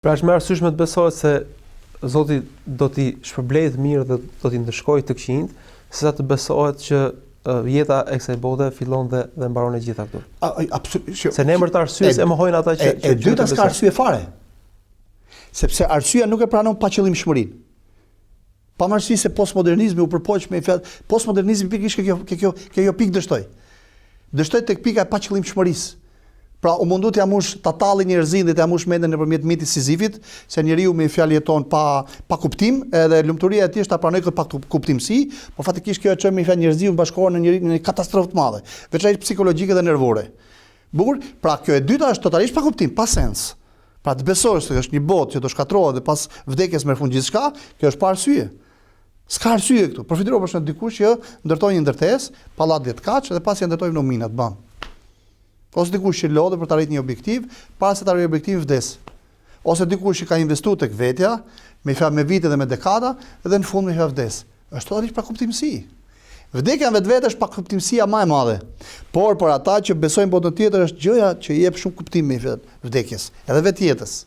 Pra është më arsyeshme të besohet se Zoti do t'i shpërblejë mirë dhe do t'i ndëshkojë të këqijt, sesa të besohet që jeta e kësaj bote fillon dhe mbaron e gjitha këtu. Absolutisht. Se në emër të arsyes e mohojnë ata që e dyta s'ka arsye fare. Sepse arsyeja nuk e pranon paqëllimshmërinë. Pavarësisht se postmodernizmi u përpoq me fjalë, postmodernizmi pikërisht kjo pikë dështoi. Dështoi tek pika e paqëllimshmërisë. Pra u mundu t'ja mush tatalli njerëzin dhe t'ja mush mendën nëpërmjet mitit Sizifit, se njeriu me fjalë jeton pa kuptim, edhe lumturia e tij është ta pranoj këtë pa kuptimsi, por fatikisht kjo e çon me fjalë njerëziu bashkohen në një katastrofë të madhe, veçanërisht psikologjike dhe nervore. Bukur, pra kjo e dyta është totalisht pa kuptim, pa sens. Pra të besosh se është një botë që do shkatërrohet dhe pas vdekjes merr fund gjithçka, kjo është pa arsye. S'ka arsye këtu. Përfitiro për shkak dikush që ndërtoi një ndërtesë, pallat 10 kaç dhe pasi ndërtoi nominat ban. Ose dikush që lodhe për të arritur një objektiv, para se të arrijë objektivin vdes. Ose dikush që ka investuar tek vetja, me vite dhe me dekada, dhe në fund me vdes. Është totalisht pa kuptimsi. Vdekja vetvete është pa kuptimësia më e madhe. Por për ata që besojnë botën tjetër është gjëja që jep shumë kuptim me vdekjes, edhe vetjetës.